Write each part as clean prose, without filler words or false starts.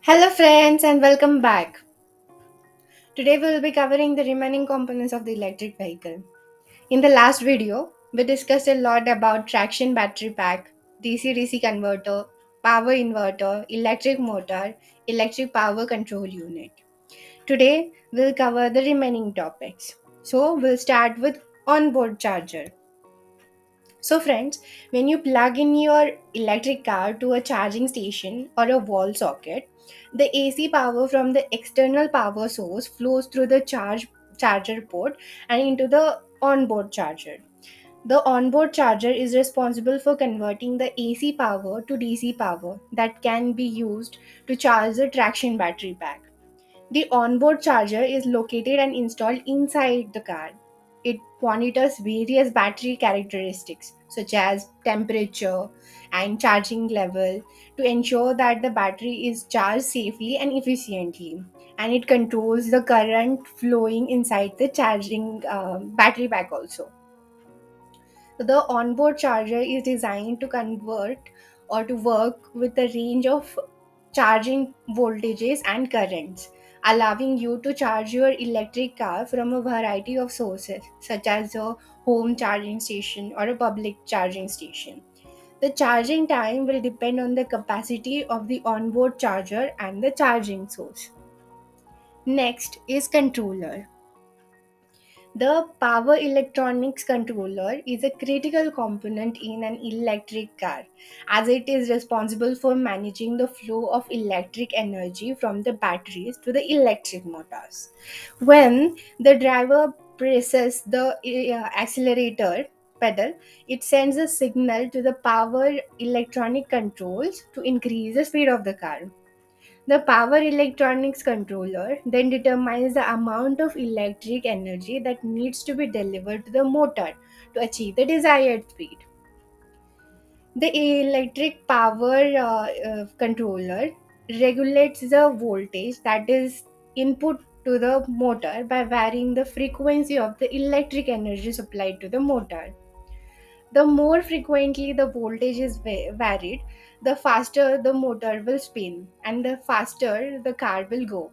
Hello, friends, and welcome back. Today, we will be covering the remaining components of the electric vehicle. In the last video, we discussed a lot about traction battery pack, DC-DC converter, power inverter, electric motor, electric power control unit. Today, we'll cover the remaining topics. So, we'll start with onboard charger. So, friends, when you plug in your electric car to a charging station or a wall socket, the AC power from the external power source flows through the charger port and into the onboard charger. The onboard charger is responsible for converting the AC power to DC power that can be used to charge the traction battery pack. The onboard charger is located and installed inside the car. It monitors various battery characteristics such as temperature and charging level to ensure that the battery is charged safely and efficiently. And it controls the current flowing inside the charging battery pack also. The onboard charger is designed to convert or to work with a range of charging voltages and currents, allowing you to charge your electric car from a variety of sources, such as a home charging station or a public charging station. The charging time will depend on the capacity of the onboard charger and the charging source. Next is controller. The power electronics controller is a critical component in an electric car as it is responsible for managing the flow of electric energy from the batteries to the electric motors. When the driver presses the accelerator pedal, it sends a signal to the power electronic controls to increase the speed of the car. The power electronics controller then determines the amount of electric energy that needs to be delivered to the motor to achieve the desired speed. The electric power controller regulates the voltage that is input to the motor by varying the frequency of the electric energy supplied to the motor. The more frequently the voltage is varied, the faster the motor will spin and the faster the car will go.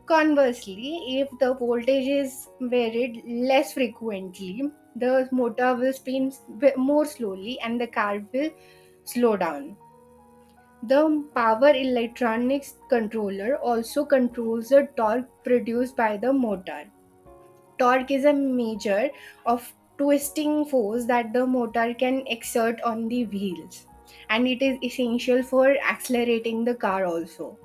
Conversely, if the voltage is varied less frequently, the motor will spin more slowly and the car will slow down. The power electronics controller also controls the torque produced by the motor. Torque is a measure of twisting force that the motor can exert on the wheels, and it is essential for accelerating the car also.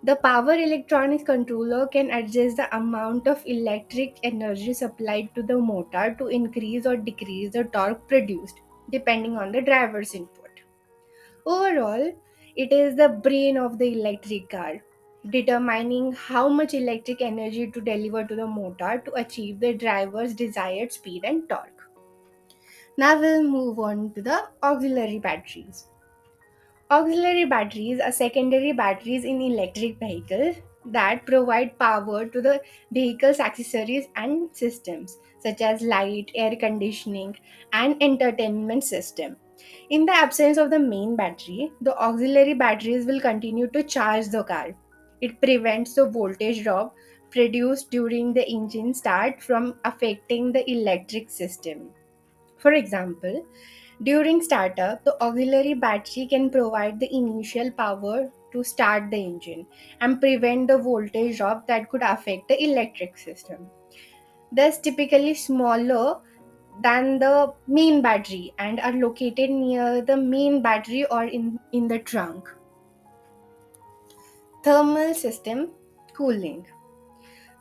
The power electronics controller can adjust the amount of electric energy supplied to the motor to increase or decrease the torque produced depending on the driver's input. Overall, it is the brain of the electric car, determining how much electric energy to deliver to the motor to achieve the driver's desired speed and torque. Now we'll move on to the auxiliary batteries. Auxiliary batteries are secondary batteries in electric vehicles that provide power to the vehicle's accessories and systems such as light, air conditioning, and entertainment system. In the absence of the main battery, the auxiliary batteries will continue to charge the car. It prevents the voltage drop produced during the engine start from affecting the electric system. For example, during startup, the auxiliary battery can provide the initial power to start the engine and prevent the voltage drop that could affect the electric system. Thus, typically smaller than the main battery and are located near the main battery or in the trunk. Thermal system cooling.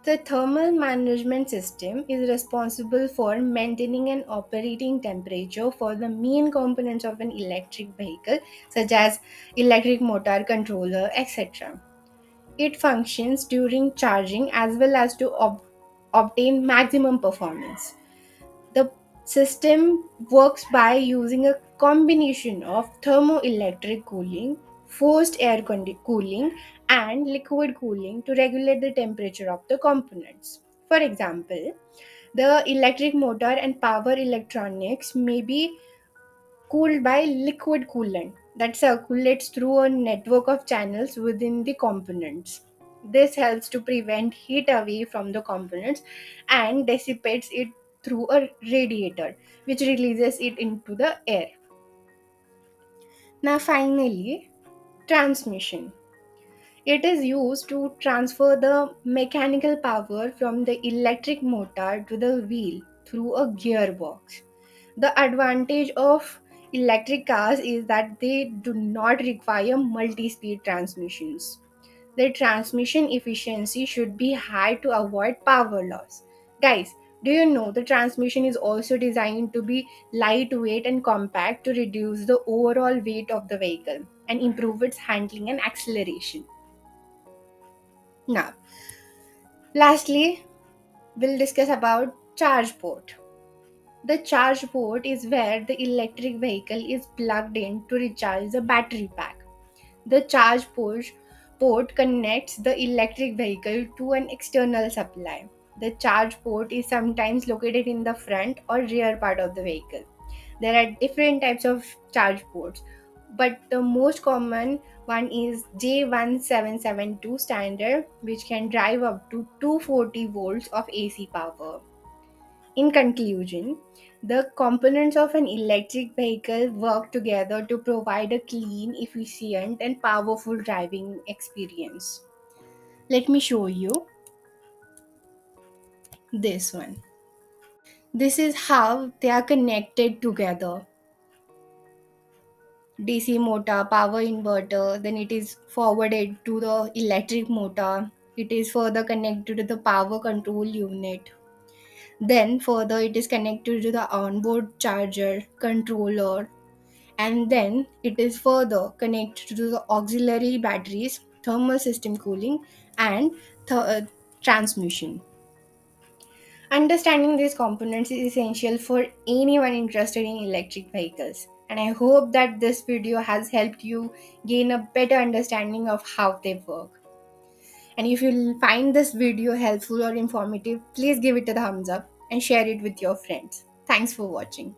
The thermal management system is responsible for maintaining an operating temperature for the main components of an electric vehicle, such as electric motor, controller, etc. It functions during charging as well as to obtain maximum performance. The system works by using a combination of thermoelectric cooling, forced cooling, and liquid cooling to regulate the temperature of the components. For example, the electric motor and power electronics may be cooled by liquid coolant, that circulates through a network of channels within the components. This helps to prevent heat away from the components and dissipates it through a radiator, which releases it into the air. Now, finally, transmission. It is used to transfer the mechanical power from the electric motor to the wheel through a gearbox. The advantage of electric cars is that they do not require multi speed transmissions. The transmission efficiency should be high to avoid power loss. Guys, do you know the transmission is also designed to be lightweight and compact to reduce the overall weight of the vehicle and improve its handling and acceleration? Now, lastly, we'll discuss about charge port. The charge port is where the electric vehicle is plugged in to recharge the battery pack. The port connects the electric vehicle to an external supply. The charge port is sometimes located in the front or rear part of the vehicle. There are different types of charge ports, but the most common one is J1772 standard, which can drive up to 240 volts of AC power. In conclusion, the components of an electric vehicle work together to provide a clean, efficient, and powerful driving experience. Let me show you this one. This is how they are connected together. DC motor, power inverter, then it is forwarded to the electric motor. It is further connected to the power control unit. Then further it is connected to the onboard charger controller, and then it is further connected to the auxiliary batteries, thermal system cooling, and transmission. Understanding these components is essential for anyone interested in electric vehicles, and I hope that this video has helped you gain a better understanding of how they work. And if you find this video helpful or informative, please give it a thumbs up and share it with your friends. Thanks for watching.